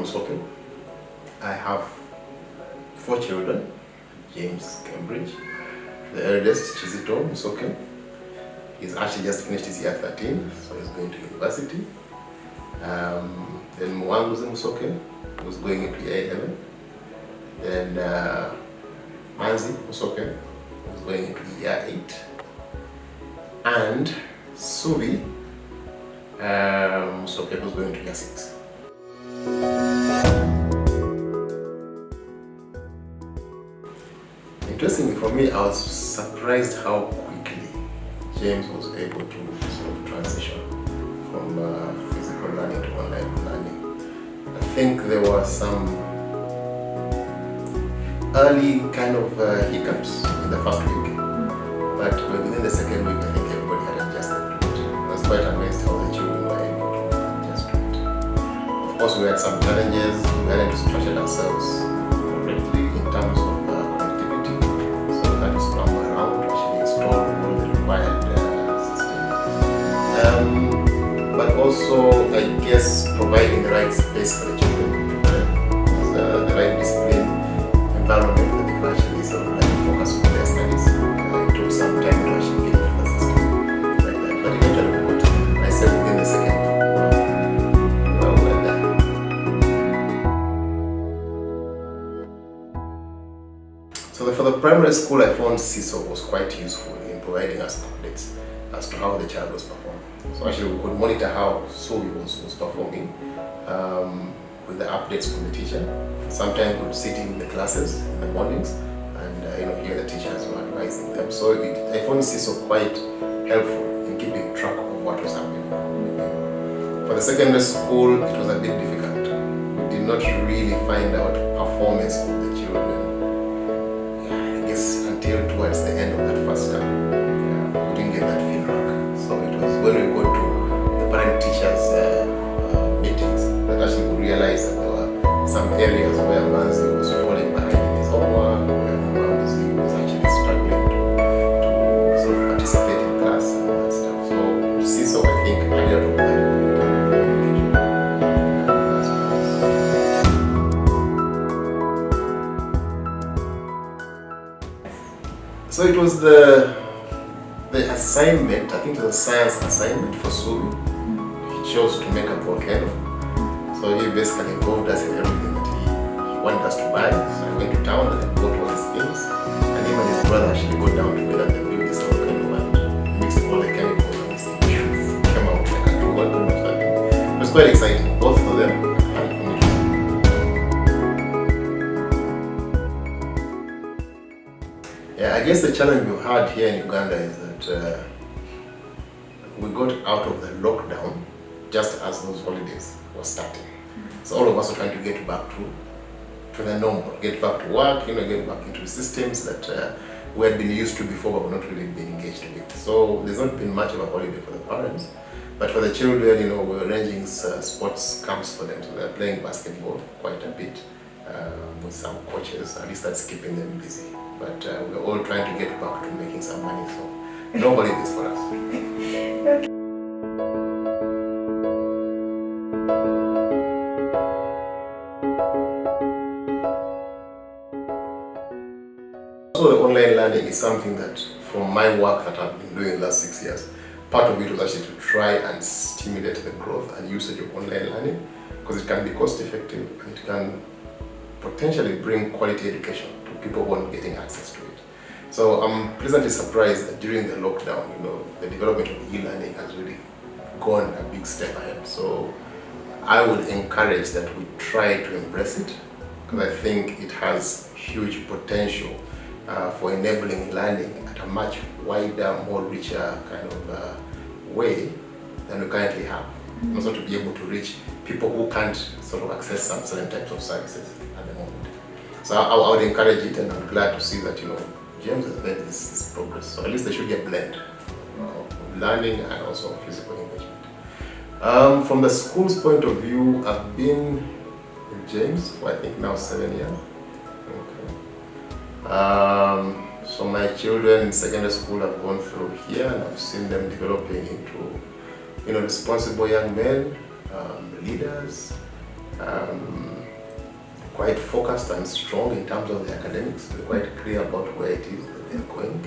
Musoke. I have 4 children, James, Cambridge. The eldest, Chizito Musoke. He's actually just finished his year 13, so he's going to university. Then Mwanguze Musoke, who's going into year 11. Then Manzi Musoke, who's going into year 8. And Subi Musoke, who's going to year 6. Interestingly for me, I was surprised how quickly James was able to sort of transition from physical learning to online learning. I think there were some early kind of hiccups in the first week, but within the second week I think everybody had adjusted to it. I was quite amazed how the children were able to adjust to it. Of course we had some challenges. We had to structure ourselves correctly in terms of connectivity, so we had to scramble around to actually install all the required systems. But also, I guess, providing the right space for the children, the right discipline environment that they can actually sort of like focus on their studies. It took some time to actually get into the system like that, but eventually we got to it. I said within the second week, we're there. So for the primary school, I found CISO was quite useful in providing us updates as to how the child was performing. So actually we could monitor how Sobi was performing with the updates from the teacher. Sometimes we would sit in the classes in the mornings and hear the teachers were advising them. So I found CISO quite helpful in keeping track of what was happening. For the secondary school, it was a bit difficult. We did not really find out performance of the children, I guess, until towards the end of that first term. We didn't get that feedback. So it was when we go to the parent-teachers meetings that actually we realized that there were some areas where Manzi was falling behind in his homework, where Manzi was actually struggling to sort of participate in class and all that stuff. So CISO, I think, had a lot of that. So it was the assignment, I think it was a science assignment for Subi. He chose to make a volcano. So he basically involved us in everything that he wanted us to buy. So I went to town and I bought all these things. And him and his brother actually got down together and built this volcano and mixed all the chemicals and this thing came out like a true volcano. It was quite exciting, both for them and for me. Yeah, I guess the challenge we've had here in Uganda is that we got out of the lockdown just as those holidays were starting. So all of us were trying to get back to the normal, get back to work, get back into systems that we had been used to before but were not really being engaged with. So there's not been much of a holiday for the parents, but for the children, we're arranging sports camps for them. So they're playing basketball quite a bit with some coaches. At least that's keeping them busy. But we're all trying to get back to making some money, so no holidays for us. Okay. So the online learning is something that, from my work that I've been doing the last 6 years, part of it was actually to try and stimulate the growth and usage of online learning, because it can be cost effective and it can potentially bring quality education to people who aren't getting access to it. So I'm pleasantly surprised that during the lockdown, the development of e-learning has really gone a big step ahead. So I would encourage that we try to embrace it, because I think it has huge potential for enabling learning at a much wider, more richer kind of way than we currently have. And also to be able to reach people who can't sort of access some certain types of services at the moment. So I would encourage it, and I'm glad to see that GEMS has made this progress. So at least there should be a blend of learning and also physical engagement. From the school's point of view, I've been in GEMS for I think now 7 years. Okay. So my children in secondary school have gone through here, and I've seen them developing into responsible young men, leaders, quite focused and strong in terms of the academics. They're quite clear about where it is that they're going.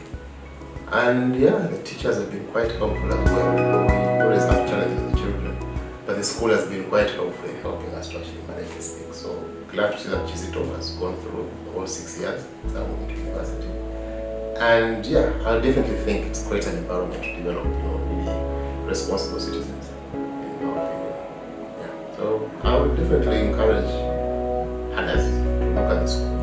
And yeah, the teachers have been quite helpful as well. We always have challenges with the children, but the school has been quite helpful in helping us to actually manage this thing. So glad to see that GCTOP has gone through the whole 6 years that we went to university. And yeah, I definitely think it's quite an environment to develop, really responsible citizens, in my opinion. Yeah. So I would definitely encourage others to look at the school.